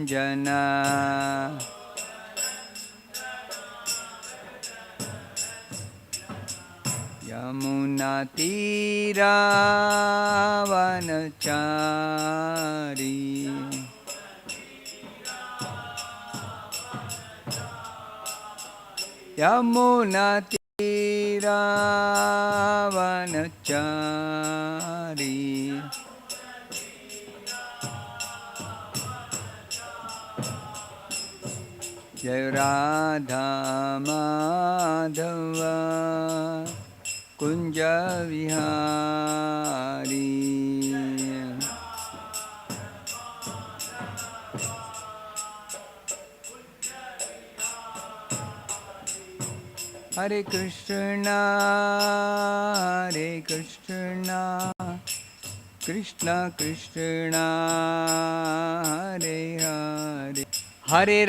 Yamunatiravanachari Yamunatiravanachari Jai Radha Madhava Kunja Vihari Hare Krishna Krishna Krishna Hare Hare Hare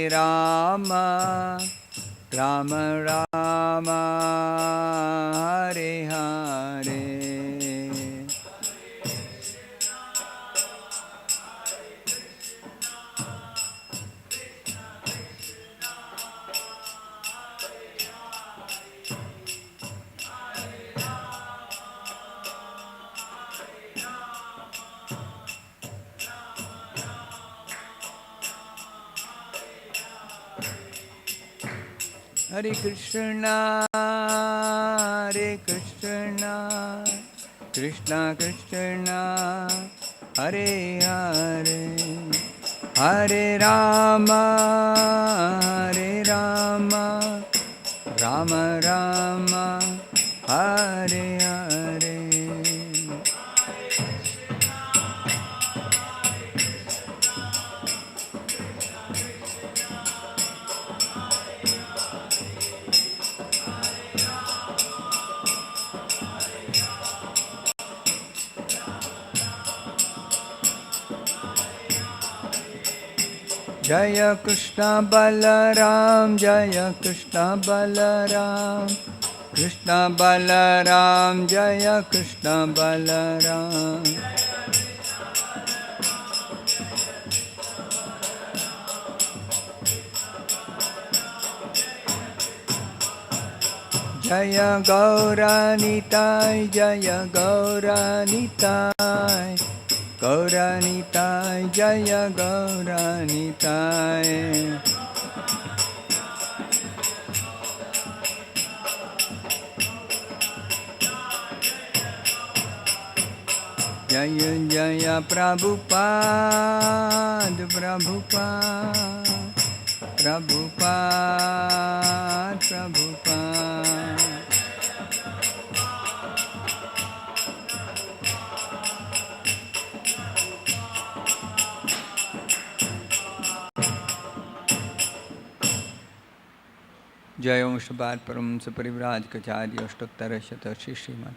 Rama Rama Rama Hare Hare Hare Krishna Krishna Krishna Hare Hare Hare Rama Rama Rama Hare Hare Jaya Krishna Balaram Jaya Krishna Balaram Krishna Balaram Jaya Krishna Balaram Jaya Gauranitai Jaya Gauranitai Gauranitai Jaya Gauranitai Jaya Jaya Prabhupada Prabhupada Prabhupada Prabhupada Jai Om Shabbat Param Saparivraj Kacharya Stoktara Shatashi Srimad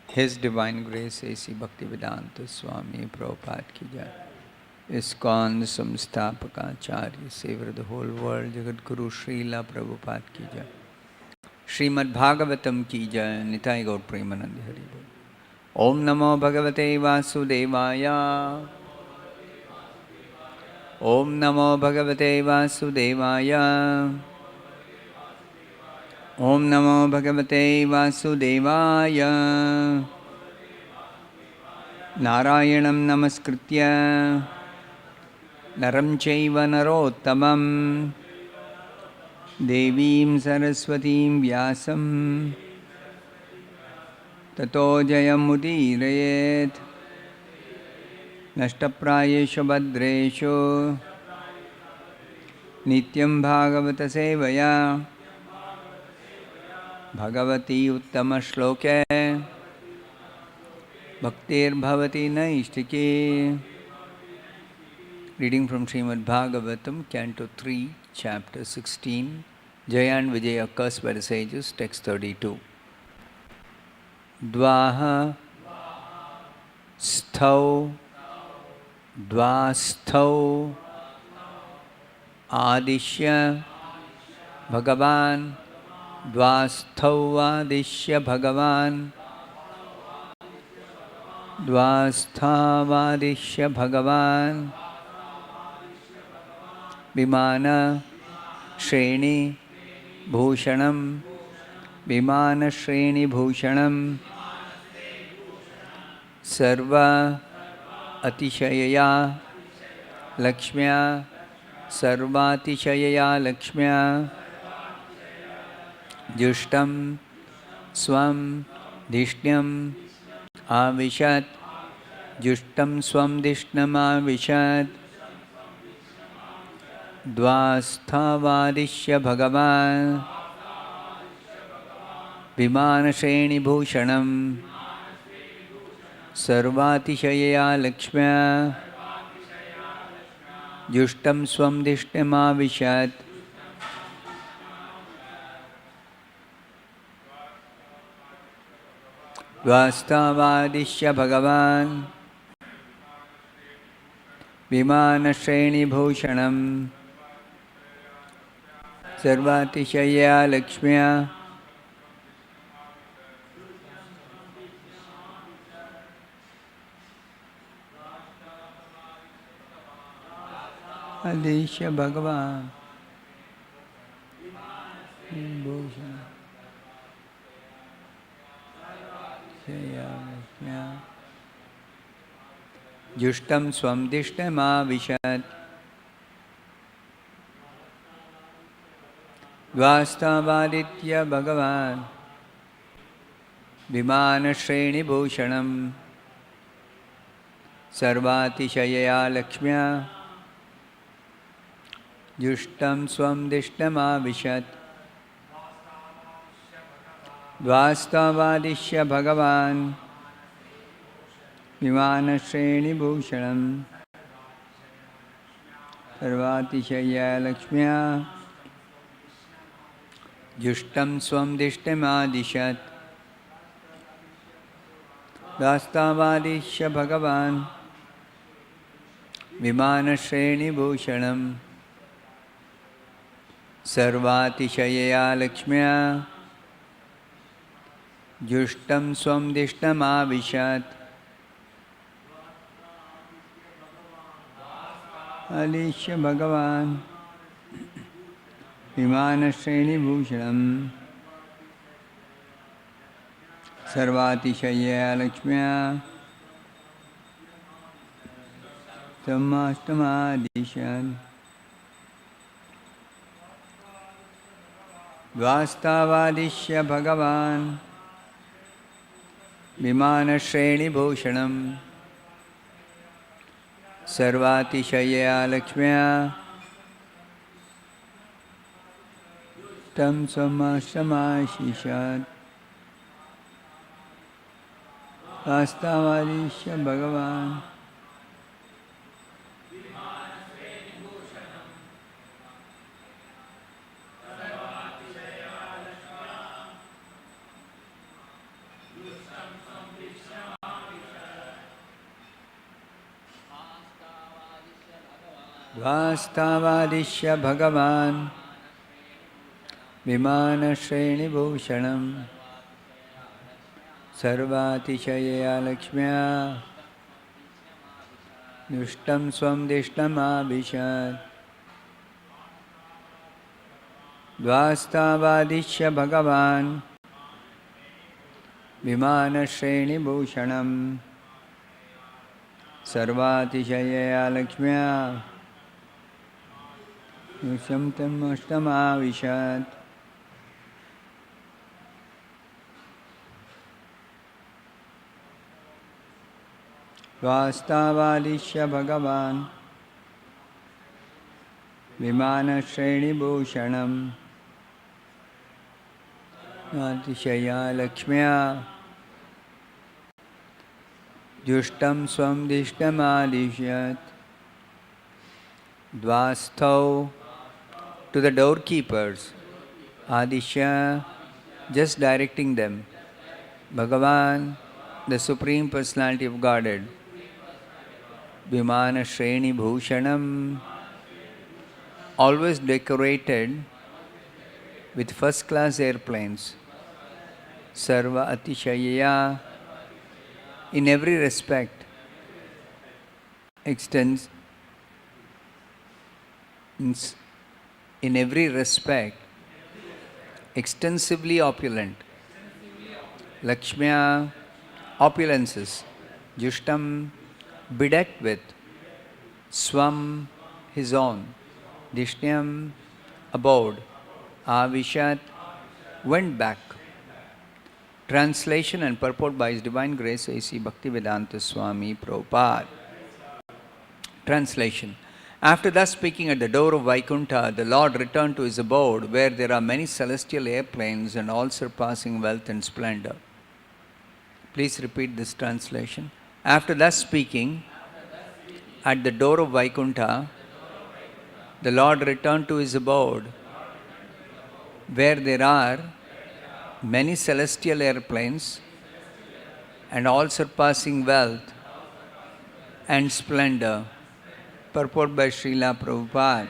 His Divine Grace A.C. Bhaktivedanta Swami Prabhupada Ki Jai ISKCON Samstapakacharya Savior of the whole world Jagat Guru Srila Prabhupada Ki Jai Srimad Bhagavatam Ki Jai Nitai Gaur Premanandi Hari Bol Om Namo Bhagavate Vasudevaya Om Namo Bhagavate Vasudevaya Om Namo Bhagavate Vasudevaya Narayanam Namaskritya Naram Chaiva Narottamam Devim Saraswatim Vyasam Tato Jayam Udirayet Nashtaprayeshu Bhadreshu Nityam Bhagavata Sevaya Bhagavati Uttama Shloke Bhaktir Bhavati Naishtike. Reading from Srimad Bhagavatam, Canto 3, Chapter 16. Jaya and Vijaya cursed by the sages, text 32. Dvaha Sthau Dvasthau Adishya Bhagavan Dvasthau Adishya Bhagavan द्वास्थावादिश्य भगवान् विमान श्रेणी भूषणं विमानश्रेणीभूषणं सर्व अतिशयया लक्ष्म्या सर्वातिशयया लक्ष्म्या जुष्टं स्वं धिष्ण्यम् आविशत् जुष्टं स्वं धिष्ण्यमाविशत् द्वास्थावादिश्य भगवान् विमानश्रेणीभूषणं सर्वातिशयया लक्ष्म्या जुष्टं स्वं धिष्ण्यमाविशत् द्वास्थावादिश्य भगवान् विमानश्रेणीभूषणं सर्वातिशयया लक्ष्म्या आदिश्य भगवान् भूषण जुष्टं स्वं धिष्ण्यमाविशत् द्वास्थावादित्य भगवान् विमानश्रेणीभूषणं सर्वातिशयया लक्ष्म्या जुष्टं स्वं धिष्ण्यमाविशत् द्वास्थावादिश्य भगवान् विमानश्रेणीभूषणं सर्वातिशयया लक्ष्म्या जुष्टं स्वं धिष्ण्यमादिशत् द्वास्थावादिश्य भगवान् विमानश्रेणीभूषणं सर्वातिशयया लक्ष्म्या जुष्टं स्वं धिष्ण्यमाविशत् आदिश्य भगवान् विमानश्रेणीभूषणं सर्वातिशयया लक्ष्म्या समाष्टमादिशन् द्वास्थावादिश्य भगवान् विमानश्रेणीभूषणं सर्वातिशयया लक्ष्म्या तं समाश्रमाशिषत् द्वास्थावादिश्य भगवान् द्वास्थावादिश्य भगवान् विमानश्रेणीभूषणं सर्वातिशयया लक्ष्म्या जुष्टं स्वं धिष्ण्यमाविशत् द्वास्थावादिश्य भगवान् विमानश्रेणीभूषणं सर्वातिशयया लक्ष्म्या जुष्टं तमष्टमाविशत् द्वास्थावादिश्य भगवान् विमानश्रेणीभूषणं अतिशया लक्ष्म्या जुष्टं स्वं धिष्ण्यमादिशत् द्वास्थौ to the doorkeepers, Adishya, just directing them. Bhagavan, the Supreme Personality of Godhead, Vimana Shreni Bhushanam, always decorated with first class airplanes, Sarva Atishayaya, in every respect extends in every respect extensively opulent. Lakshmya, opulences. Jushtam, bedecked with. Swam, his own. Dishnyam, abode. Avishat, went back. Translation and purport by His Divine Grace A.C. Bhaktivedanta Swami Prabhupada. Translation. After thus speaking at the door of Vaikuntha, the Lord returned to His abode, where there are many celestial airplanes and all surpassing wealth and splendor. Please repeat this translation. After thus speaking at the door of Vaikuntha, the Lord returned to His abode, where there are many celestial airplanes and all surpassing wealth and splendor. Purport by Srila Prabhupada.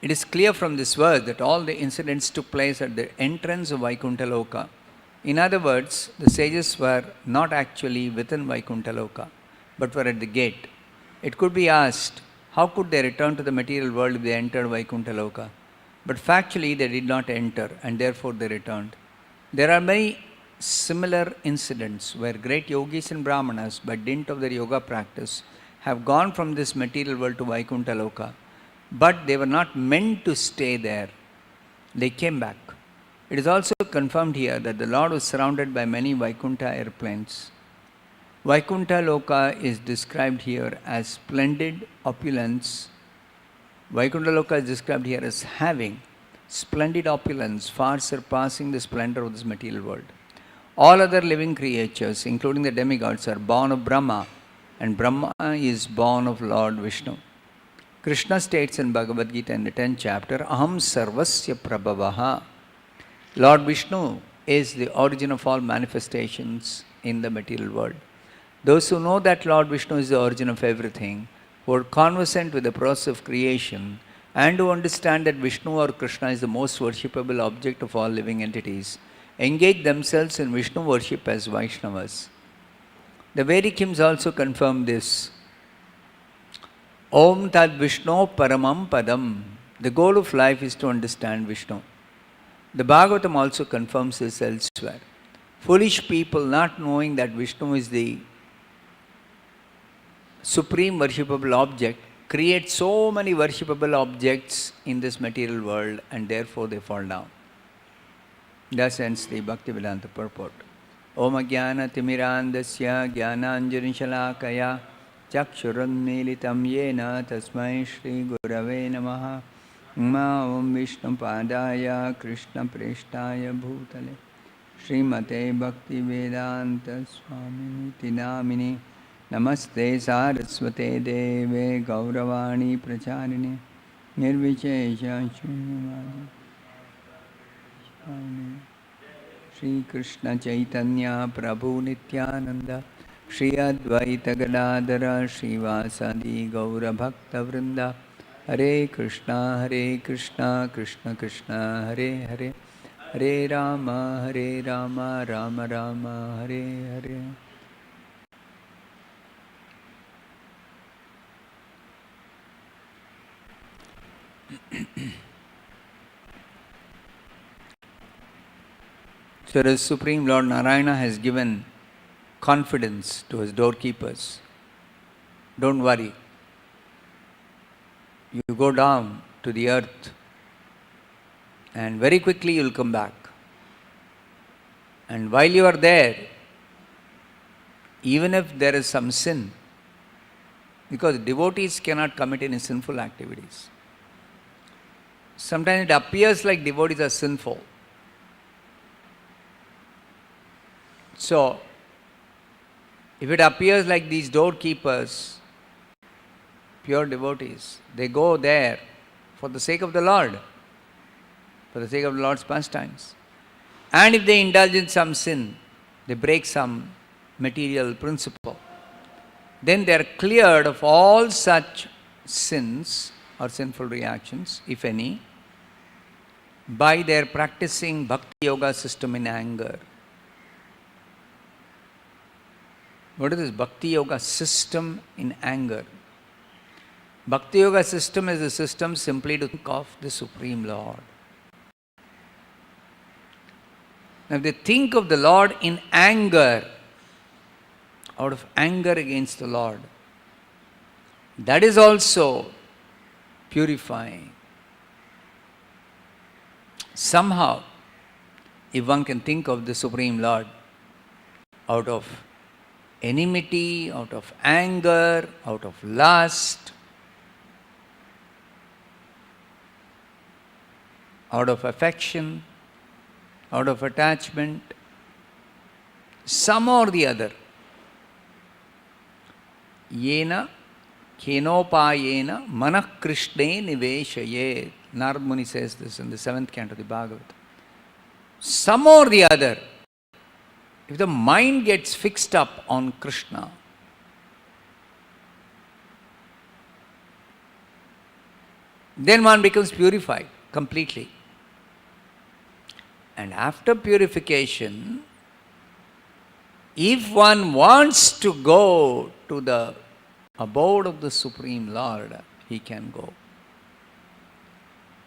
It is clear from this verse that all the incidents took place at the entrance of Vaikuntha Loka. In other words, the sages were not actually within Vaikuntha Loka, but were at the gate. It could be asked, how could they return to the material world if they entered Vaikuntha Loka? But factually, they did not enter, and therefore they returned. There are many similar incidents where great yogis and brahmanas, by dint of their yoga practice, have gone from this material world to Vaikuntha Loka. But they were not meant to stay there. They came back. It is also confirmed here that the Lord was surrounded by many Vaikuntha airplanes. Vaikuntha Loka is described here as splendid opulence. Vaikuntha Loka is described here as having splendid opulence far surpassing the splendor of this material world. All other living creatures, including the demigods, are born of Brahma, and Brahma is born of Lord Vishnu. Krishna states in Bhagavad Gita in the 10th chapter, Aham sarvasya prabhavaha. Lord Vishnu is the origin of all manifestations in the material world. Those who know that Lord Vishnu is the origin of everything, who are conversant with the process of creation, and who understand that Vishnu or Krishna is the most worshipable object of all living entities, engage themselves in Vishnu worship as Vaishnavas. The Vedic hymns also confirm this. Om Tad Vishnu Paramam Padam. The goal of life is to understand Vishnu. The Bhagavatam also confirms this elsewhere. Foolish people, not knowing that Vishnu is the supreme worshipable object, create so many worshipable objects in this material world, and therefore they fall down. Thus ends the Bhaktivedanta purport. Om Jnana Timirandasya Jnananjani Shalakaya Chakshurunmilitam Yena Tasmai Shri Gurave Namaha. Om Vishnu Padaya Krishna Preshtaya Bhutale Srimate Bhaktivedanta Swami Namini Namaste Saraswate Deve Gauravani Pracharini Nirvichesha Shunyavadi Shri Krishna Chaitanya Prabhu Nityananda Shri Advaita Gadadara Shri Vasadi Gaura Bhakta Vrinda Hare Krishna Krishna Krishna Hare Hare Hare Rama Rama Rama Hare Hare. So the Supreme Lord Narayana has given confidence to his doorkeepers. Don't worry. You go down to the earth and very quickly you will come back. And while you are there, even if there is some sin, because devotees cannot commit any sinful activities. Sometimes it appears like devotees are sinful. So, if it appears like these doorkeepers, pure devotees, they go there for the sake of the Lord, for the sake of the Lord's pastimes. And if they indulge in some sin, they break some material principle, then they are cleared of all such sins or sinful reactions, if any, by their practicing bhakti yoga system in anger. What is this Bhakti Yoga system in anger? Bhakti Yoga system is a system simply to think of the Supreme Lord. Now, if they think of the Lord in anger, out of anger against the Lord, that is also purifying. Somehow, if one can think of the Supreme Lord out of enmity, out of anger, out of lust, out of affection, out of attachment, some or the other, yena kenopayena manah krishne niveshayet. Narad Muni says this in the 7th canto of the Bhagavatam. Some or the other, if the mind gets fixed up on Krishna, then one becomes purified completely. And after purification, if one wants to go to the abode of the Supreme Lord, he can go.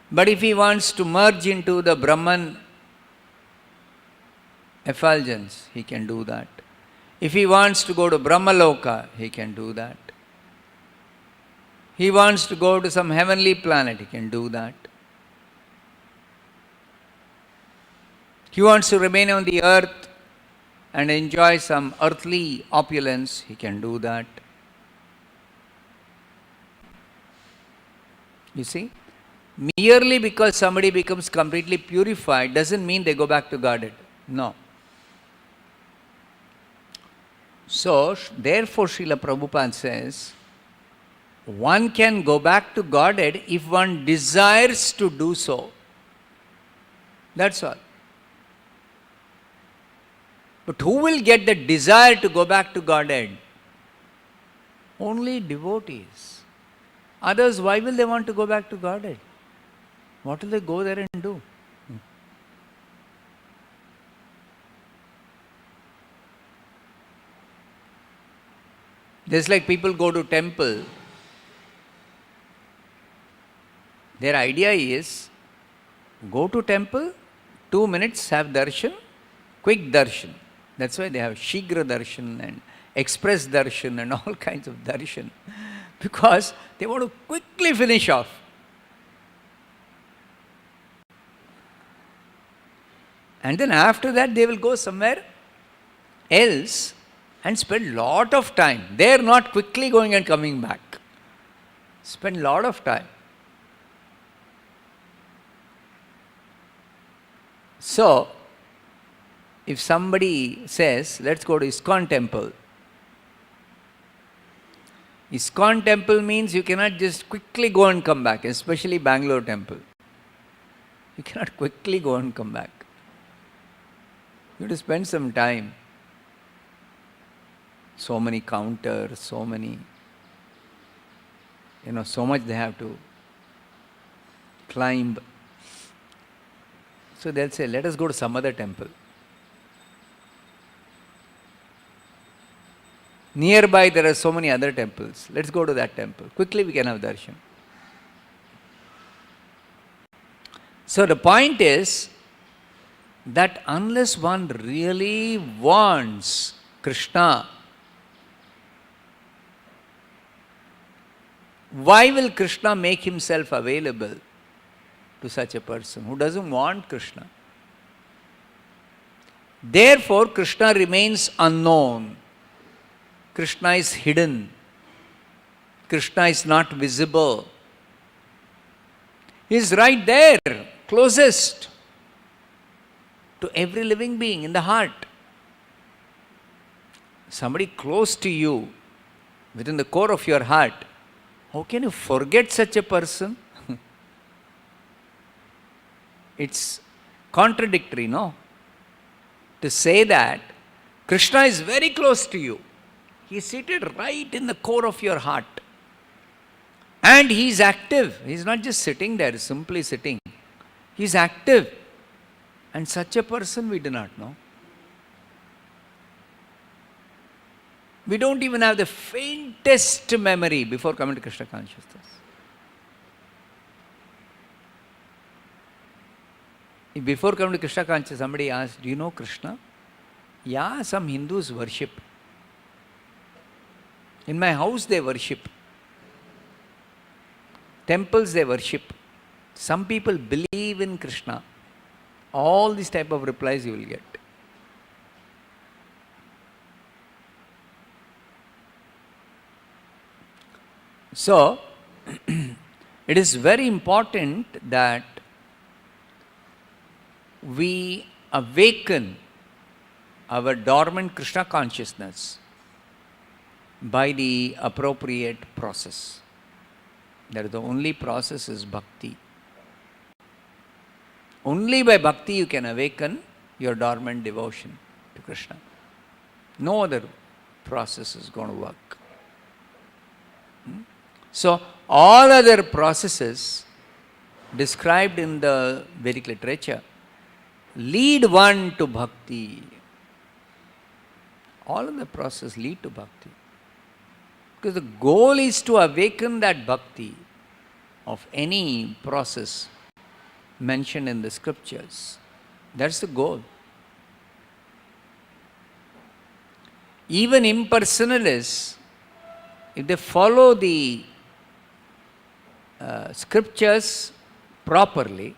But if he wants to merge into the Brahman effulgence, he can do that. If he wants to go to Brahmaloka, he can do that. He wants to go to some heavenly planet, he can do that. He wants to remain on the earth and enjoy some earthly opulence, he can do that. You see? Merely because somebody becomes completely purified doesn't mean they go back to Godhead. No. So, therefore, Srila Prabhupada says, one can go back to Godhead if one desires to do so. That's all. But who will get the desire to go back to Godhead? Only devotees. Others, why will they want to go back to Godhead? What will they go there and do? Just like people go to temple, their idea is, go to temple, 2 minutes, have darshan, quick darshan. That's why they have Shigra darshan and express darshan and all kinds of darshan. Because they want to quickly finish off. And then after that they will go somewhere else and spend lot of time. They are not quickly going and coming back. Spend lot of time. So, if somebody says, let's go to ISKCON temple. ISKCON temple means you cannot just quickly go and come back, especially Bangalore temple. You cannot quickly go and come back. You have to spend some time. So many counters, so many, so much they have to climb. So they'll say, let us go to some other temple. Nearby there are so many other temples. Let's go to that temple. Quickly we can have darshan. So the point is that unless one really wants Krishna, why will Krishna make himself available to such a person who doesn't want Krishna? Therefore, Krishna remains unknown. Krishna is hidden. Krishna is not visible. He is right there, closest to every living being in the heart. Somebody close to you, within the core of your heart, how can you forget such a person? It's contradictory, no? To say that Krishna is very close to you. He is seated right in the core of your heart. And he is active. He is not just sitting there, simply sitting. He is active. And such a person we do not know. We don't even have the faintest memory before coming to Krishna consciousness. If before coming to Krishna consciousness, somebody asked, do you know Krishna? Yeah, some Hindus worship. In my house they worship. Temples they worship. Some people believe in Krishna. All these type of replies you will get. So, it is very important that we awaken our dormant Krishna consciousness by the appropriate process. That is the only process is bhakti. Only by bhakti you can awaken your dormant devotion to Krishna. No other process is going to work. So, all other processes described in the Vedic literature lead one to bhakti. All of the process lead to bhakti. Because the goal is to awaken that bhakti of any process mentioned in the scriptures. That's the goal. Even impersonalists, if they follow the scriptures properly,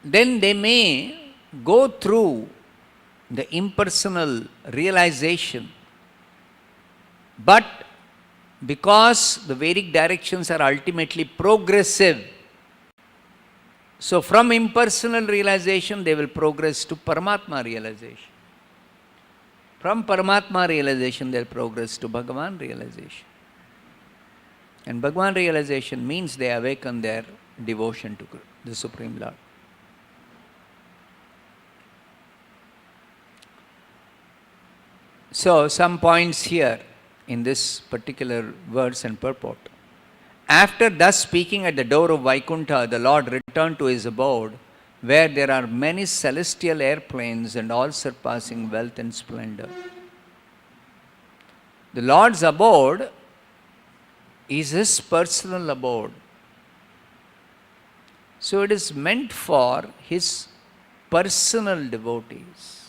then they may go through the impersonal realization. But because the Vedic directions are ultimately progressive, so from impersonal realization they will progress to Paramatma realization. From Paramatma realization they will progress to Bhagavan realization. And Bhagavan realization means they awaken their devotion to the Supreme Lord. So, some points here in this particular verse and purport. After thus speaking at the door of Vaikuntha, the Lord returned to his abode, where there are many celestial airplanes and all surpassing wealth and splendor. The Lord's abode is his personal abode. So it is meant for his personal devotees.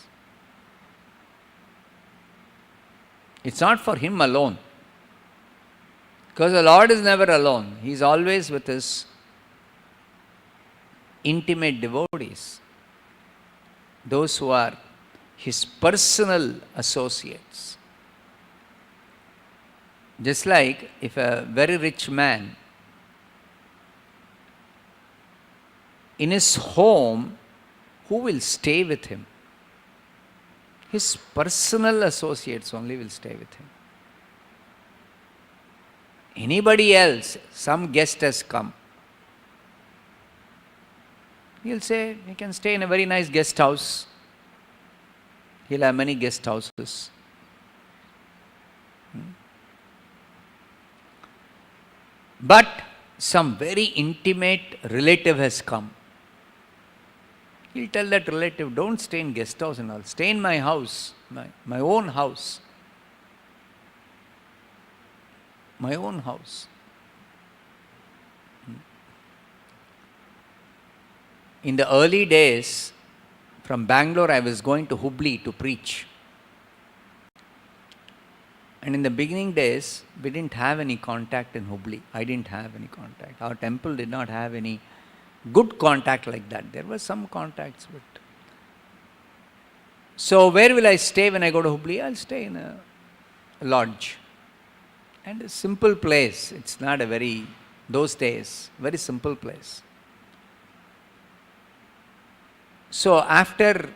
It's not for him alone. Because the Lord is never alone. He is always with his intimate devotees. Those who are his personal associates. Just like if a very rich man in his home, who will stay with him? His personal associates only will stay with him. Anybody else, some guest has come, he'll say, he can stay in a very nice guest house. He'll have many guest houses. But some very intimate relative has come. He'll tell that relative, don't stay in guest house and all. Stay in my house, my own house. My own house. In the early days, from Bangalore, I was going to Hubli to preach. And in the beginning days, we didn't have any contact in Hubli. I didn't have any contact. Our temple did not have any good contact like that. There were some contacts, but... So where will I stay when I go to Hubli? I'll stay in a lodge. And a simple place. It's not a very, those days, very simple place. So after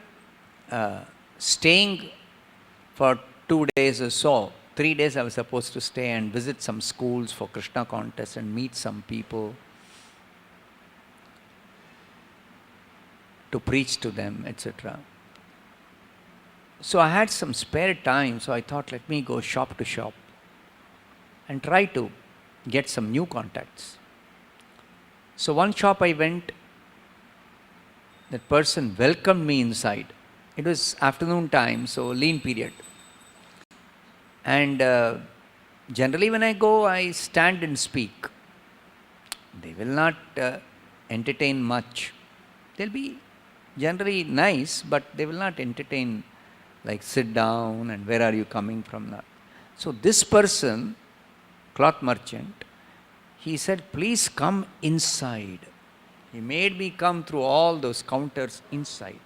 staying for 2 days or so, 3 days I was supposed to stay and visit some schools for Krishna contests and meet some people to preach to them, etc. So I had some spare time, so I thought, let me go shop to shop and try to get some new contacts. So one shop I went, that person welcomed me inside. It was afternoon time, so lean period. And generally when I go, I stand and speak. They will not entertain much. They'll be generally nice, but they will not entertain, like sit down and where are you coming from now. So this person, cloth merchant, he said, please come inside. He made me come through all those counters inside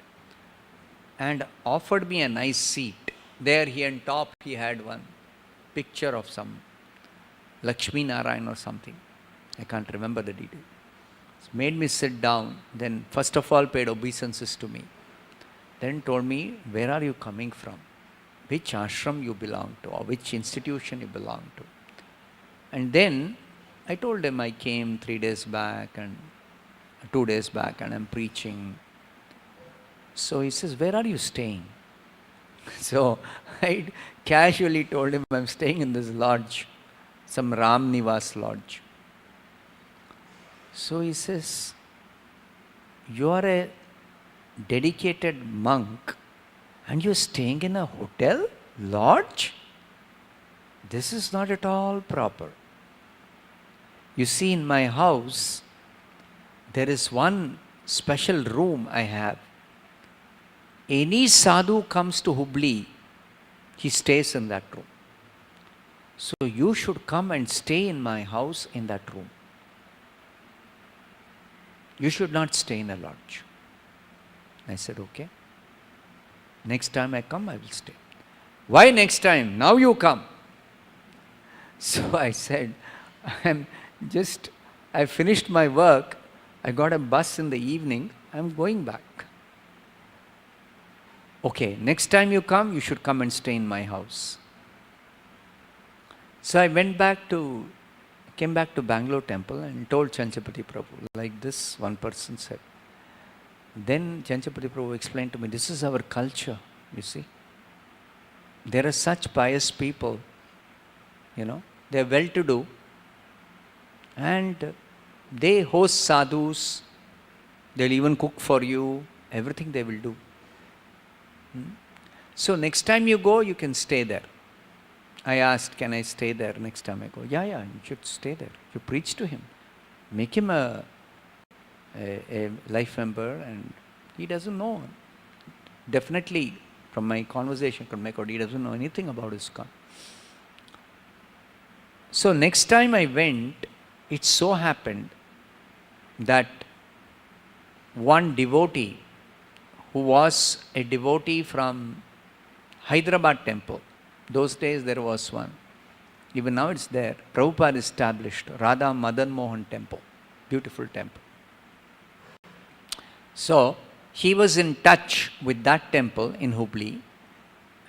and offered me a nice seat. There he on top, he had one picture of some Lakshmi Narayan or something. I can't remember the detail. Made me sit down. Then first of all paid obeisances to me. Then told me, where are you coming from? Which ashram you belong to, or which institution you belong to. And then I told him I came 3 days back and 2 days back and I'm preaching. So he says, where are you staying? So I casually told him I'm staying in this lodge, some Ram Nivas lodge. So he says, you are a dedicated monk and you're staying in a hotel, lodge? This is not at all proper. You see, in my house, there is one special room I have. Any sadhu comes to Hubli, he stays in that room. So you should come and stay in my house in that room. You should not stay in a lodge. I said, okay. Next time I come, I will stay. Why next time? Now you come. So I said, I finished my work. I got a bus in the evening. I'm going back. Okay, next time you come, you should come and stay in my house. So I came back to Bangalore temple and told Chanchapati Prabhu, like this one person said. Then Chanchapati Prabhu explained to me, this is our culture, you see. There are such pious people, they are well-to-do and they host sadhus, they'll even cook for you, everything they will do. So next time you go, you can stay there. I asked, can I stay there next time I go? Yeah, you should stay there. You preach to him. Make him a life member, and he doesn't know. Definitely, from my conversation, he doesn't know anything about ISKCON. So next time I went, it so happened that one devotee, who was a devotee from Hyderabad temple, those days there was one, even now it's there, Prabhupada established Radha Madan Mohan temple, beautiful temple. So he was in touch with that temple in Hubli,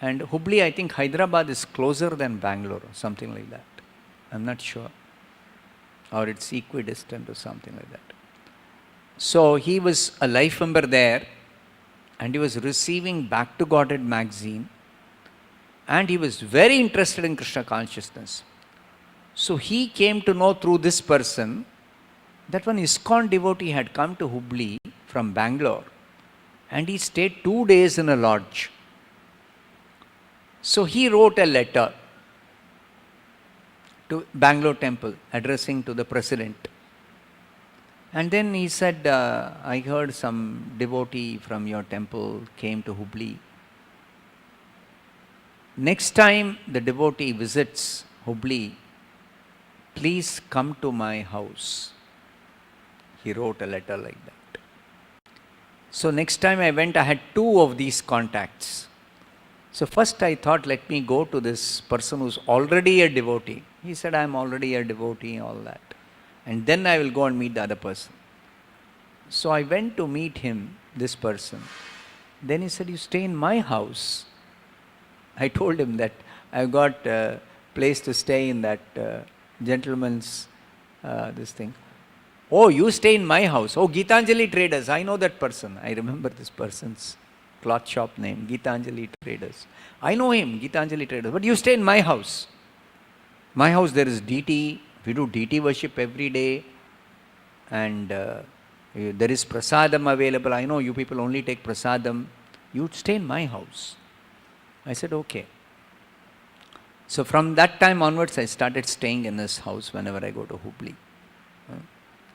and Hubli, I think Hyderabad is closer than Bangalore or something like that. I'm not sure, or it's equidistant or something like that. So he was a life member there, and he was receiving Back to Godhead magazine, and he was very interested in Krishna consciousness. So he came to know through this person that one ISKCON devotee had come to Hubli from Bangalore, and he stayed 2 days in a lodge. So he wrote a letter to Bangalore temple addressing to the president. And then he said, I heard some devotee from your temple came to Hubli. Next time the devotee visits Hubli, please come to my house. He wrote a letter like that. So next time I went, I had 2 of these contacts. So first I thought, let me go to this person who's already a devotee. He said, I'm already a devotee, all that. And then I will go and meet the other person. So I went to meet him, this person. Then he said, you stay in my house. I told him that I've got a place to stay in that gentleman's this thing. Oh, you stay in my house. Oh, Gitanjali Traders. I know that person. I remember this person's cloth shop name, Gitanjali Traders. I know him, Gitanjali Traders. But you stay in my house. My house, there is DT. We do DT worship every day. And there is prasadam available. I know you people only take prasadam. You stay in my house. I said, okay. So from that time onwards, I started staying in his house whenever I go to Hubli.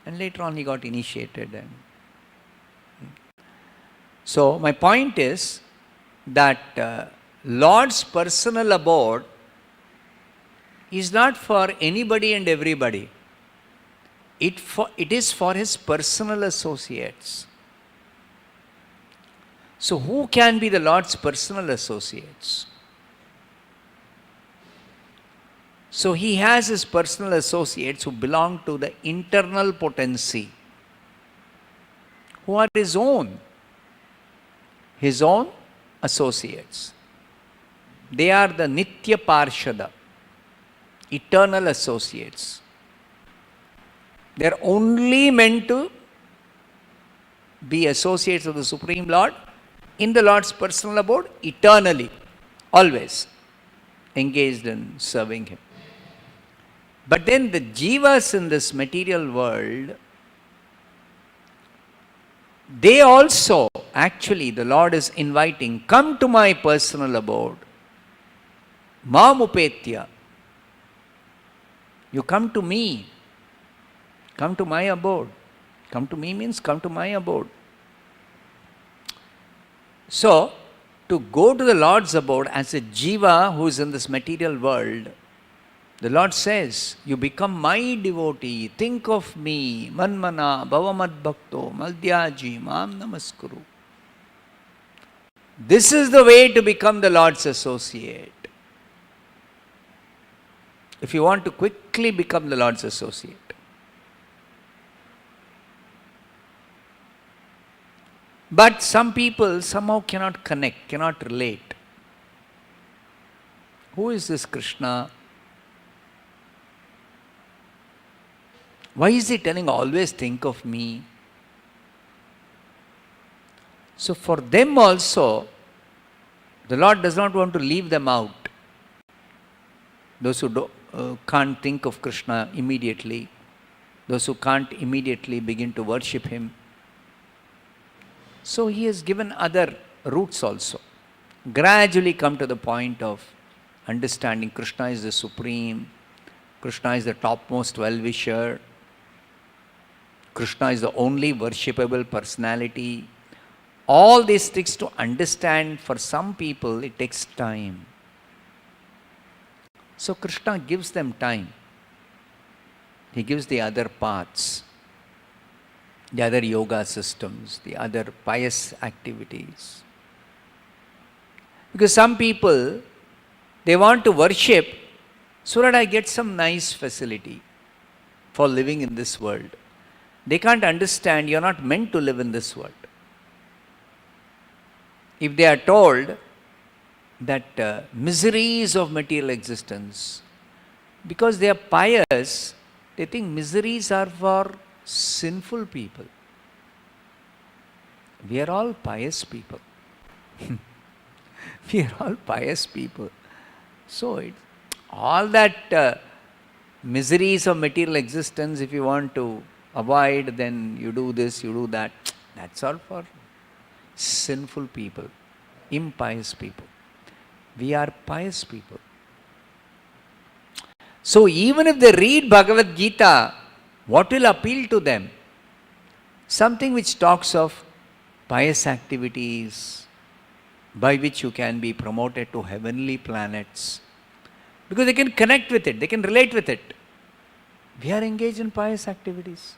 And later on, he got initiated. And so my point is that Lord's personal abode is not for anybody and everybody. It is for his personal associates. So who can be the Lord's personal associates? So he has his personal associates who belong to the internal potency, who are his own associates. They are the Nitya Parshada, eternal associates. They are only meant to be associates of the Supreme Lord in the Lord's personal abode eternally, always engaged in serving him. But then the jivas in this material world, they also, actually the Lord is inviting, come to my personal abode. Mamupetya. You come to me. Come to my abode. Come to me means come to my abode. So, to go to the Lord's abode as a jiva who is in this material world, the Lord says, you become my devotee, think of me, manmana, bhavamad bhakto, maldhyaji, mam namaskuru. This is the way to become the Lord's associate. If you want to quickly become the Lord's associate. But some people somehow cannot connect, cannot relate. Who is this Krishna? Why is he telling always think of me? So for them also, the Lord does not want to leave them out. Those who can't think of Krishna immediately, those who can't immediately begin to worship him. So he has given other routes also. Gradually come to the point of understanding Krishna is the supreme, Krishna is the topmost well-wisher, Krishna is the only worshipable personality. All these things to understand, for some people it takes time. So Krishna gives them time. He gives the other paths, the other yoga systems, the other pious activities. Because some people, they want to worship so that I get some nice facility for living in this world. They can't understand you are not meant to live in this world. If they are told that miseries of material existence, because they are pious, they think miseries are for sinful people. We are all pious people. We are all pious people. So all that miseries of material existence, if you want to avoid, then you do this, you do that. That's all for sinful people, impious people. We are pious people. So even if they read Bhagavad Gita, what will appeal to them? Something which talks of pious activities by which you can be promoted to heavenly planets. Because they can connect with it, they can relate with it. We are engaged in pious activities.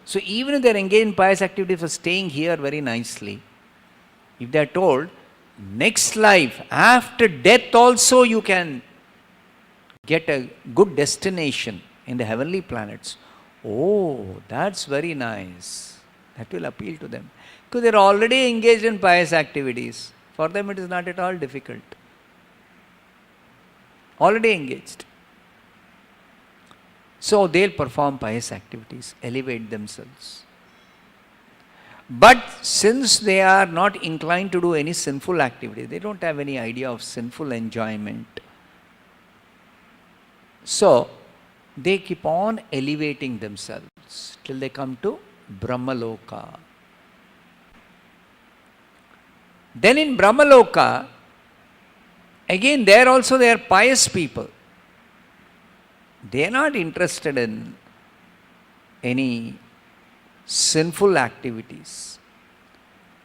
So even if they are engaged in pious activities for staying here very nicely, if they are told, next life, after death also you can get a good destination in the heavenly planets. Oh, that's very nice. That will appeal to them. Because they are already engaged in pious activities. For them it is not at all difficult. Already engaged. So they'll perform pious activities, elevate themselves. But since they are not inclined to do any sinful activity, they don't have any idea of sinful enjoyment. So they keep on elevating themselves till they come to Brahmaloka. Then in Brahmaloka, Again, there also they are pious people. They are not interested in any sinful activities.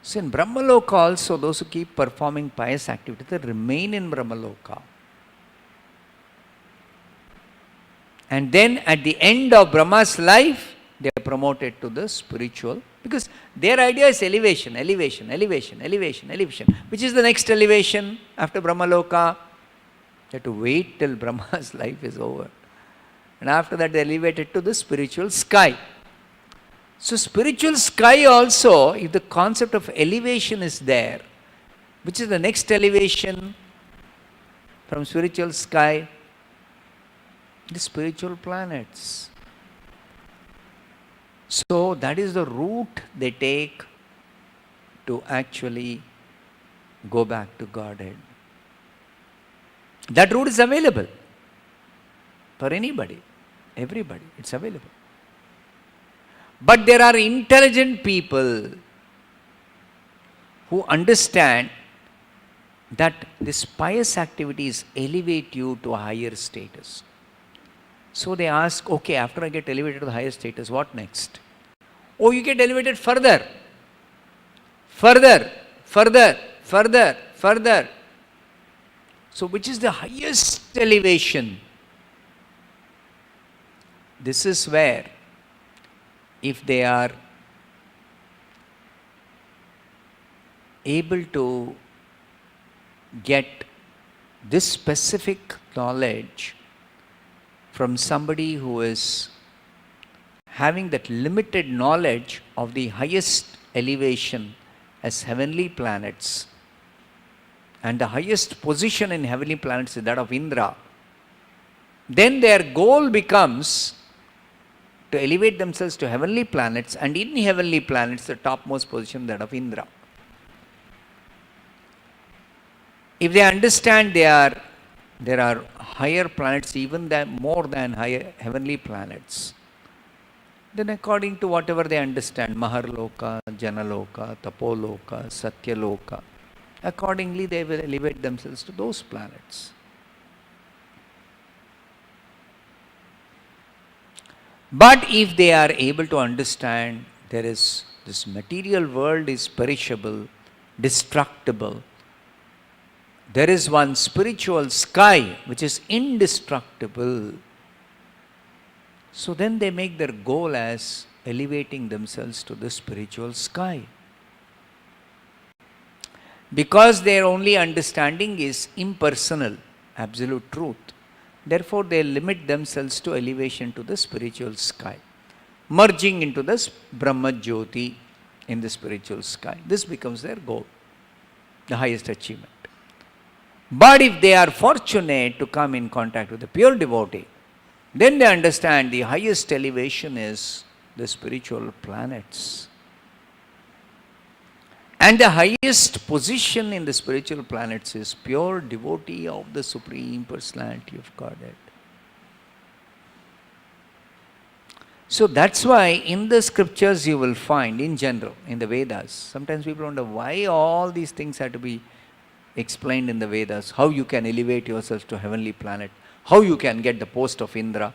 So in Brahmaloka also, those who keep performing pious activities, they remain in Brahmaloka. And then at the end of Brahma's life, they are promoted to the spiritual, because their idea is elevation, elevation, elevation, elevation, elevation. Which is the next elevation after Brahmaloka? They have to wait till Brahma's life is over. And after that they are elevated to the spiritual sky. So spiritual sky also, if the concept of elevation is there, which is the next elevation from spiritual sky? The spiritual planets. So that is the route they take to actually go back to Godhead. That route is available for anybody, everybody, it's available. But there are intelligent people who understand that this pious activities elevate you to a higher status. So they ask, okay, after I get elevated to the higher status, what next? Oh, you get elevated further, further, further, further, further. So which is the highest elevation? This is where, if they are able to get this specific knowledge from somebody who is having that limited knowledge of the highest elevation as heavenly planets, and the highest position in heavenly planets is that of Indra, then their goal becomes to elevate themselves to heavenly planets, and in heavenly planets the topmost position that of Indra. If they understand there are higher planets, even more than higher heavenly planets, then according to whatever they understand, Maharloka, Janaloka, Tapoloka, Satyaloka, accordingly they will elevate themselves to those planets. But if they are able to understand there is this material world is perishable, destructible, there is one spiritual sky which is indestructible. So then they make their goal as elevating themselves to the spiritual sky. Because their only understanding is impersonal, absolute truth, therefore they limit themselves to elevation to the spiritual sky, merging into this Brahma Jyoti in the spiritual sky. This becomes their goal, the highest achievement. But if they are fortunate to come in contact with the pure devotee, then they understand the highest elevation is the spiritual planets. And the highest position in the spiritual planets is pure devotee of the Supreme Personality of Godhead. So that's why in the scriptures you will find, in general, in the Vedas, sometimes people wonder why all these things have to be explained in the Vedas, how you can elevate yourself to heavenly planet, how you can get the post of Indra.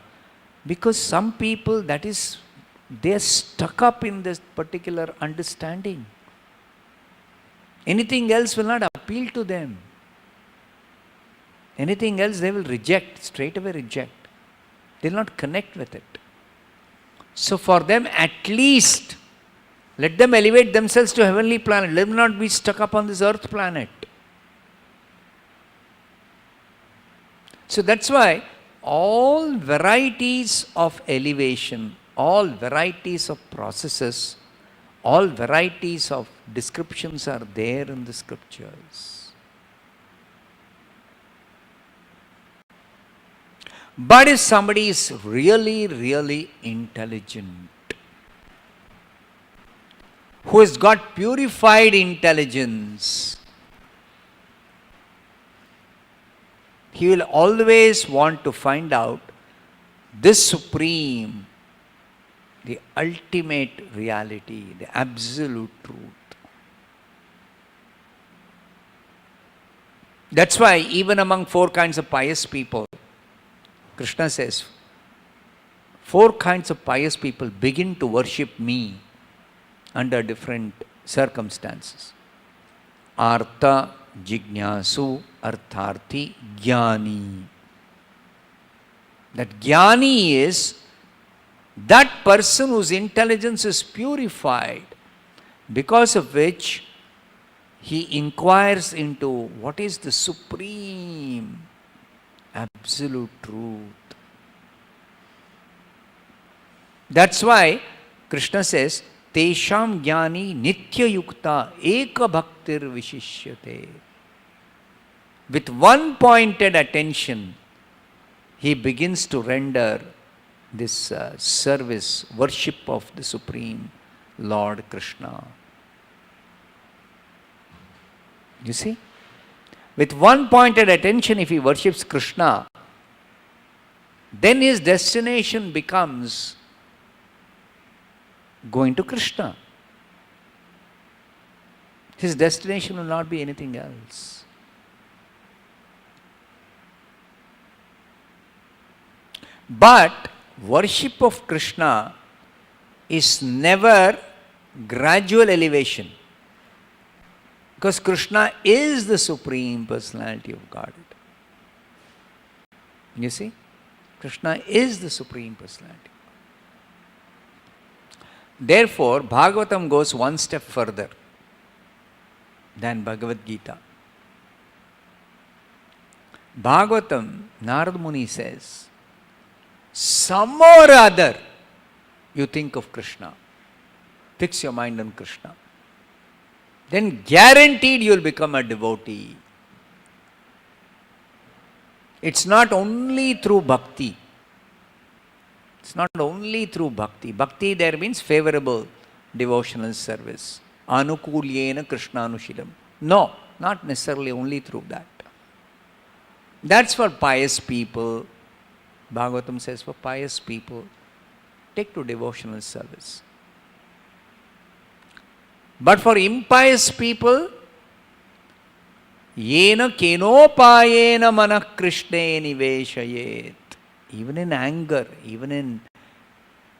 Because some people, they are stuck up in this particular understanding. Anything else will not appeal to them. Anything else they will reject, straight away reject. They will not connect with it. So for them, at least, let them elevate themselves to heavenly planet. Let them not be stuck up on this earth planet. So that's why all varieties of elevation, all varieties of processes, all varieties of descriptions are there in the scriptures. But if somebody is really, really intelligent, who has got purified intelligence, he will always want to find out this supreme, the ultimate reality, the absolute truth. That's why even among 4 kinds of pious people, Krishna says, 4 kinds of pious people begin to worship me under different circumstances. Artha, Jignasu, Artharthi, Jnani. That Jnani is that person whose intelligence is purified, because of which he inquires into what is the supreme, absolute truth. That's why Krishna says, Tesham jnani nitya yukta eka bhaktir vishishyate. With one pointed attention, he begins to render this service, worship of the Supreme Lord Krishna. You see? With one pointed attention, if he worships Krishna, then his destination becomes going to Krishna. His destination will not be anything else. But worship of Krishna is never gradual elevation. Because Krishna is the Supreme Personality of Godhead. You see? Krishna is the Supreme Personality. Therefore, Bhagavatam goes one step further than Bhagavad Gita. Bhagavatam, Narad Muni says, some or other you think of Krishna. Fix your mind on Krishna. Then guaranteed you will become a devotee. It's not only through bhakti. It's not only through bhakti. Bhakti there means favorable devotional service. Anukulyena Krishnanushilam. No, not necessarily only through that. That's for pious people. Bhagavatam says for pious people, take to devotional service. But for impious people, yena kenopayena manah krishne niveshayet. Even in anger, even in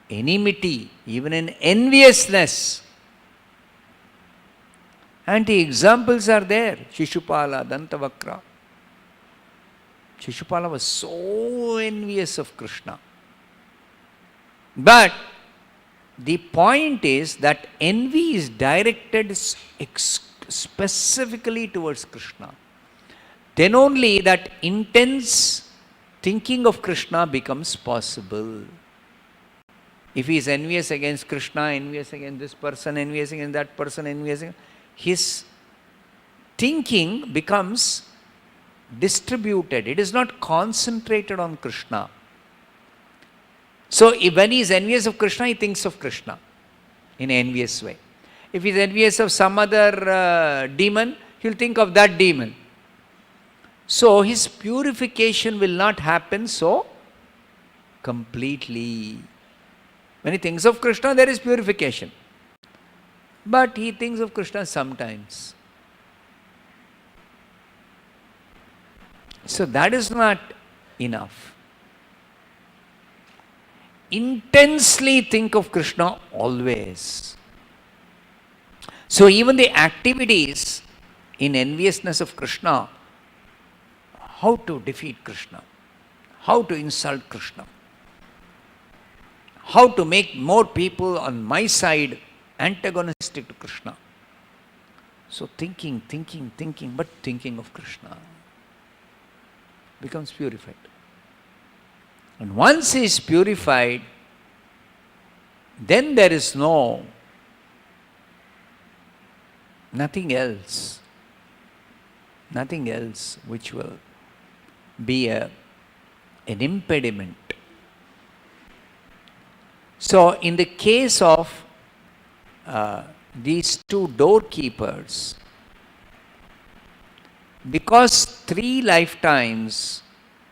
enmity, even in enviousness. And the examples are there. Shishupala, Dantavakra. Shishupala was so envious of Krishna. But the point is that envy is directed specifically towards Krishna. Then only that intense thinking of Krishna becomes possible. If he is envious against Krishna, envious against this person, envious against that person, envious against, his thinking becomes distributed. It is not concentrated on Krishna. So when he is envious of Krishna, he thinks of Krishna in an envious way. If he is envious of some other demon, he will think of that demon. So his purification will not happen so completely. When he thinks of Krishna, there is purification. But he thinks of Krishna sometimes. So that is not enough. Intensely think of Krishna always. So even the activities in enviousness of Krishna, how to defeat Krishna, how to insult Krishna, how to make more people on my side antagonistic to Krishna. So thinking, but thinking of Krishna becomes purified. And once he is purified, then there is nothing else which will be an impediment. So in the case of these two doorkeepers, because 3 lifetimes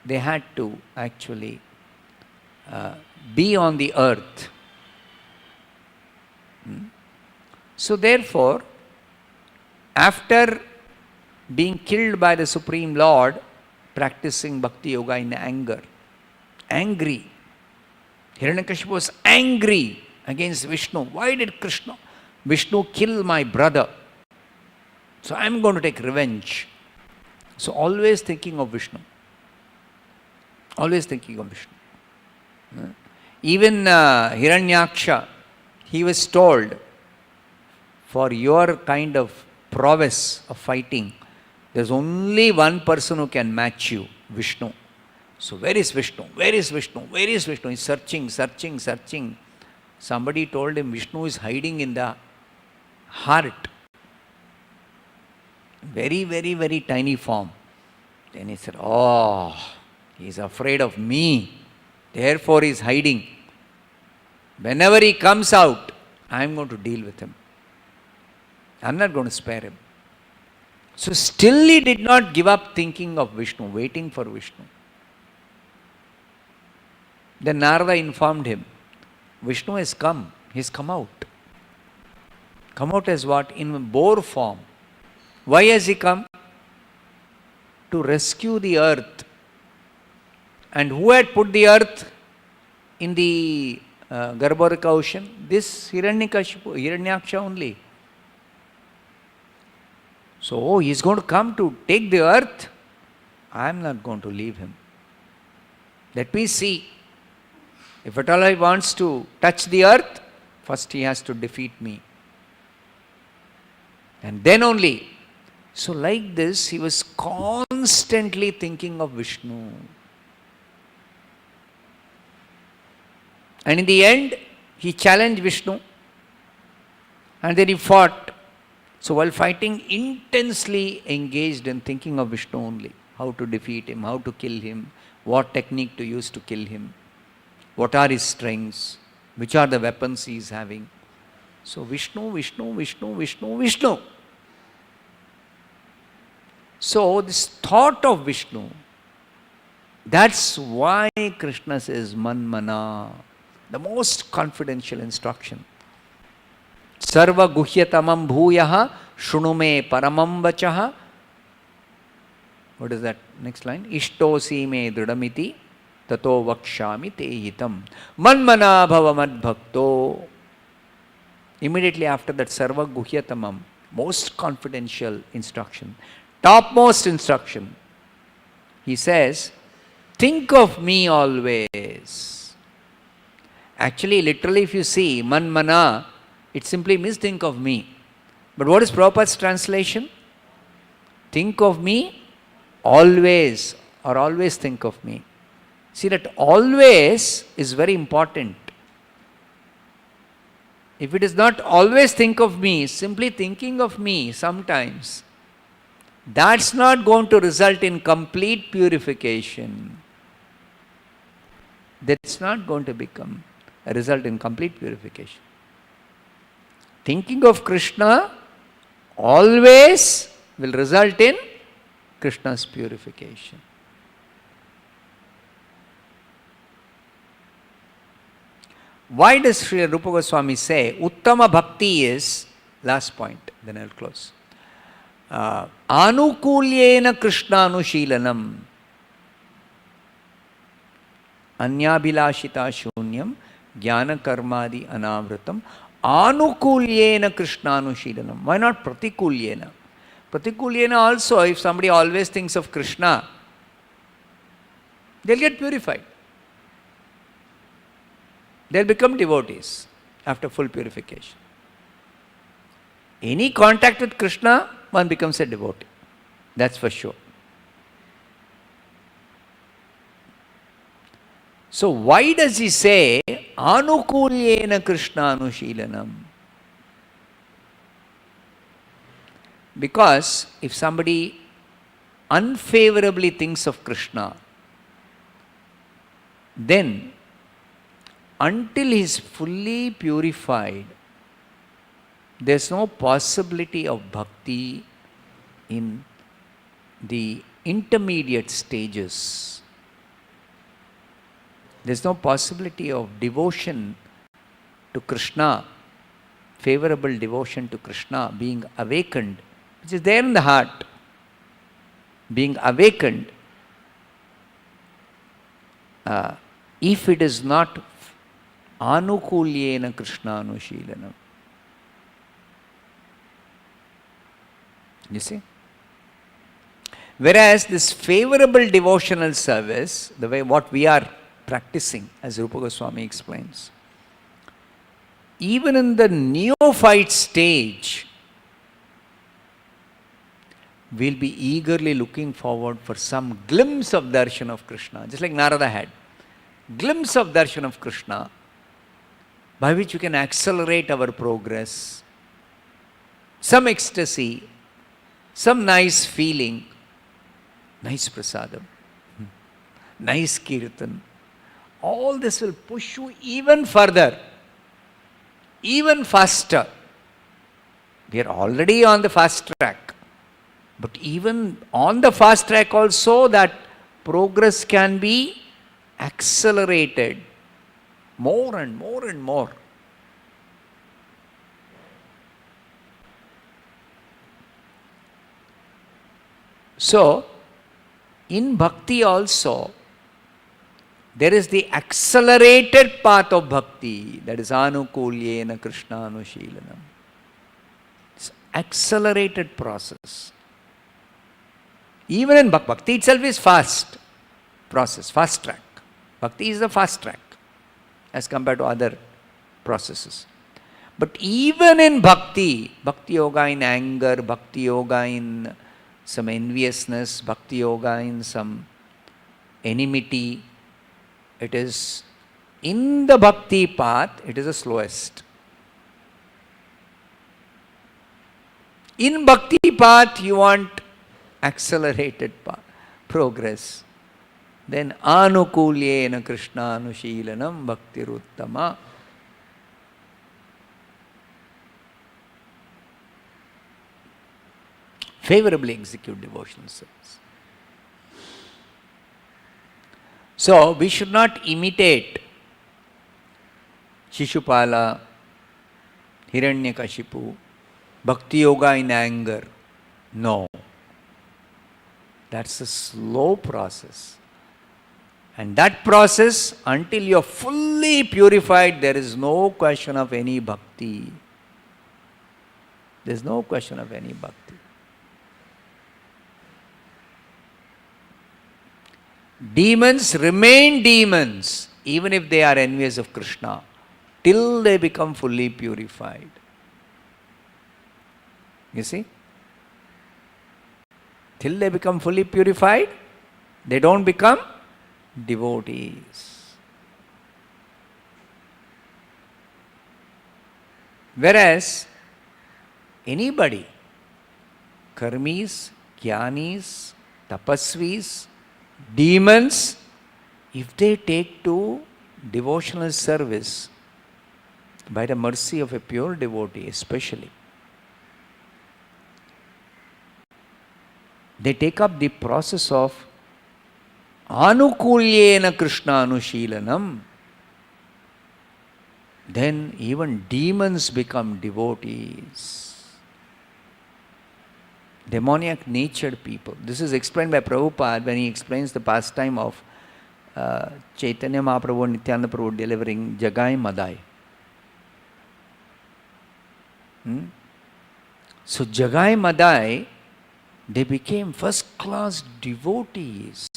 they had to actually be on the earth. So therefore, after being killed by the Supreme Lord, practicing Bhakti Yoga in anger. Angry. Hiranyakashipu was angry against Vishnu. Why did Vishnu kill my brother? So I am going to take revenge. So always thinking of Vishnu. Always thinking of Vishnu. Even Hiranyaksha, he was told, for your kind of prowess of fighting, there's only one person who can match you, Vishnu. So where is Vishnu? Where is Vishnu? Where is Vishnu? He's searching, searching, searching. Somebody told him Vishnu is hiding in the heart. Very, very, very tiny form. Then he said, oh, he's afraid of me. Therefore he is hiding. Whenever he comes out, I am going to deal with him. I am not going to spare him. So still he did not give up thinking of Vishnu, waiting for Vishnu. Then Narada informed him, Vishnu has come. He's come out. Come out as what? In boar form. Why has he come? To rescue the earth. And who had put the earth in the Garbharika ocean? This Hiranyaksha only. So he is going to come to take the earth. I am not going to leave him. Let me see. If at all he wants to touch the earth, first he has to defeat me. And then only. So like this, he was constantly thinking of Vishnu. And in the end, he challenged Vishnu. And then he fought. So while fighting, intensely engaged in thinking of Vishnu only. How to defeat him, how to kill him, what technique to use to kill him. What are his strengths? Which are the weapons he is having? So Vishnu, Vishnu, Vishnu, Vishnu, Vishnu. So this thought of Vishnu, that's why Krishna says Manmana, the most confidential instruction. Sarva guhyatamam bhuyaha shrunume paramam vachaha. What is that next line? Ishtosi me dridamiti tato vakshami te hitam. Manmana bhava mad bhakto. Immediately after that, Sarva guhyatamam, most confidential instruction, topmost instruction. He says, think of me always. Actually, literally, if you see, Manmana, it simply means think of me. But what is Prabhupada's translation? Think of me always, or always think of me. See, that always is very important. If it is not always think of me, simply thinking of me sometimes, that's not going to result in complete purification. That's not going to become a result in complete purification. Thinking of Krishna always will result in Krishna's purification. Why does Sri Rupa Goswami say Uttama Bhakti is, last point, then I will close. Anukulyena Krishna Anushilanam Anyabhilashita Shunyam Jnana Karmadi Anavratam Anukulyena Krishna Anushilanam. Why not Pratikulyena? Pratikulyena also, if somebody always thinks of Krishna, they'll get purified. They'll become devotees after full purification. Any contact with Krishna, one becomes a devotee. That's for sure. So why does he say Anukulyena Krishna Anushilanam? Because if somebody unfavorably thinks of Krishna, then until he is fully purified, there is no possibility of bhakti in the intermediate stages. There is no possibility of devotion to Krishna, favorable devotion to Krishna being awakened, which is there in the heart. being awakened, if it is not anukulyena Krishna anushilanam. You see? Whereas this favorable devotional service, the way what we are practicing, as Rupa Goswami explains, even in the neophyte stage, we'll be eagerly looking forward for some glimpse of darshan of Krishna, just like Narada had. Glimpse of darshan of Krishna, by which we can accelerate our progress, some ecstasy, some nice feeling, nice prasadam, nice kirtan. All this will push you even further, even faster. We are already on the fast track. But even on the fast track also, that progress can be accelerated more and more and more. So, in bhakti also, there is the accelerated path of bhakti, that is anukulyena Krishna anushilanam. It's accelerated process. Even in bhakti itself is fast process, fast track. Bhakti is the fast track as compared to other processes. But even in bhakti, bhakti yoga in anger, bhakti yoga in some enviousness, bhakti yoga in some enmity, it is in the bhakti path, it is the slowest. In bhakti path, you want accelerated progress. Then anukulyena Krishna anushilanam bhaktiruttama. Favorably execute devotional service. So, we should not imitate Shishupala, Hiranyakashipu, bhakti yoga in anger. No. That's a slow process. And that process, until you are fully purified, there is no question of any bhakti. There is no question of any bhakti. Demons remain demons, even if they are envious of Krishna, till they become fully purified. You see? Till they become fully purified, they don't become devotees. Whereas anybody, karmis, jnanis, tapasvis, demons, if they take to devotional service by the mercy of a pure devotee especially, they take up the process of anukulyena Krishna anushilanam, then even demons become devotees. Demoniac natured people. This is explained by Prabhupada when he explains the pastime of Chaitanya Mahaprabhu and Nityananda Prabhu delivering Jagai Madai. So Jagai Madai, they became first class devotees.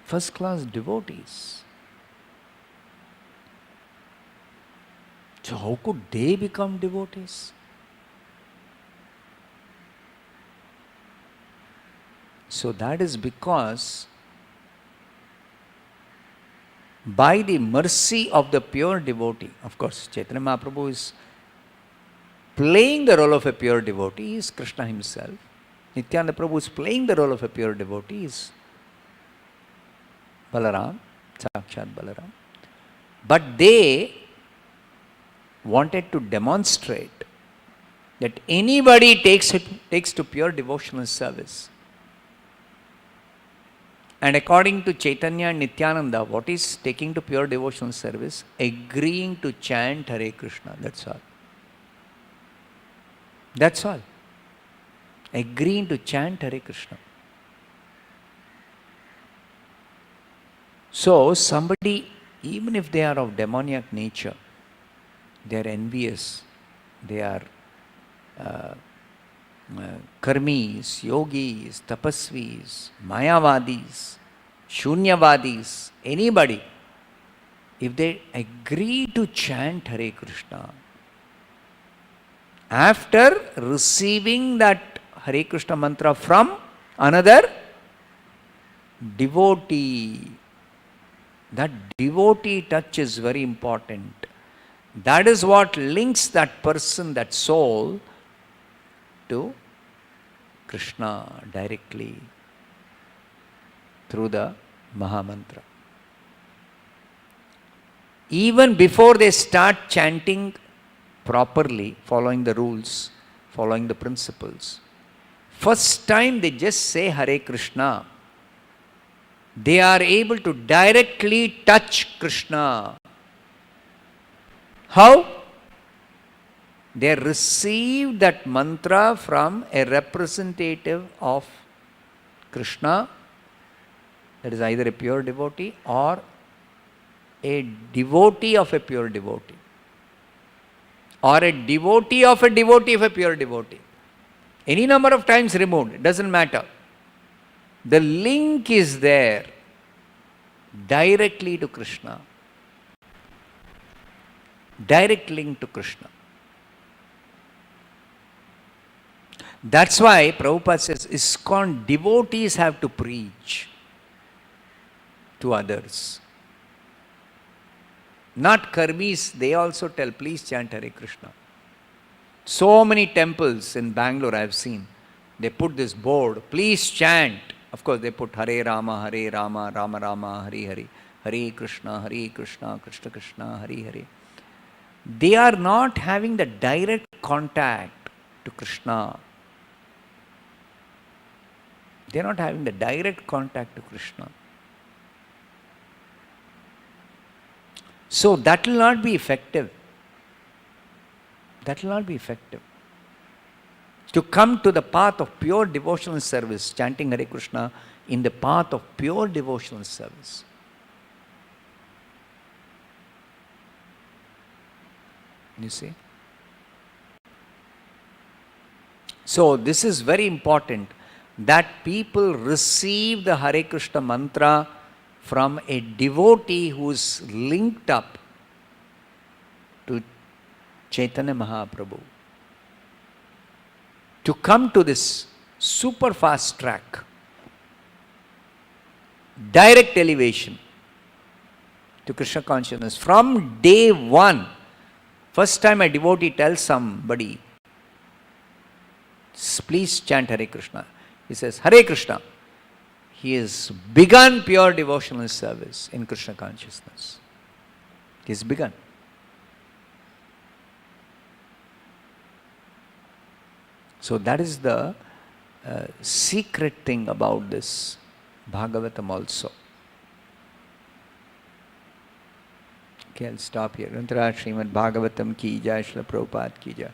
First class devotees. So how could they become devotees? So that is because by the mercy of the pure devotee, of course Chaitanya Mahaprabhu is playing the role of a pure devotee, is Krishna himself. Nityananda Prabhu is playing the role of a pure devotee, is Balaram, Sakshat Balaram. But they wanted to demonstrate that anybody takes to pure devotional service. And according to Chaitanya and Nityananda, what is taking to pure devotional service? Agreeing to chant Hare Krishna, that's all. That's all. agreeing to chant Hare Krishna. So somebody, even if they are of demoniac nature, they are envious, they are karmis, yogis, tapasvis, mayavadis, shunyavadis, anybody, if they agree to chant Hare Krishna, after receiving that Hare Krishna mantra from another devotee, that devotee touch is very important. That is what links that person, that soul, to Krishna directly through the Mahamantra. Even before they start chanting properly, following the rules, following the principles, first time they just say Hare Krishna, they are able to directly touch Krishna. How? They receive that mantra from a representative of Krishna, that is either a pure devotee or a devotee of a pure devotee, or a devotee of a devotee of a pure devotee. Any number of times removed, it doesn't matter. The link is there directly to Krishna. Direct link to Krishna. That's why Prabhupada says, ISKCON devotees have to preach to others. Not karmis, they also tell, please chant Hare Krishna. So many temples in Bangalore I have seen, they put this board, please chant. Of course, they put Hare Rama, Rama Rama, Hare Hare, Hare Krishna, Krishna Krishna, Hare Hare. They are not having the direct contact to Krishna. They are not having the direct contact to Krishna. So that will not be effective. That will not be effective. To come to the path of pure devotional service, chanting Hare Krishna in the path of pure devotional service. You see? So this is very important, that people receive the Hare Krishna mantra from a devotee who is linked up to Chaitanya Mahaprabhu. To come to this super fast track, direct elevation to Krishna consciousness from day one. First time a devotee tells somebody, please chant Hare Krishna, he says, Hare Krishna. He has begun pure devotional service in Krishna consciousness. He has begun. So that is the secret thing about this Bhagavatam also. Okay, I'll stop here. Srimad Bhagavatam ki jai, Srila Prabhupada ki jai.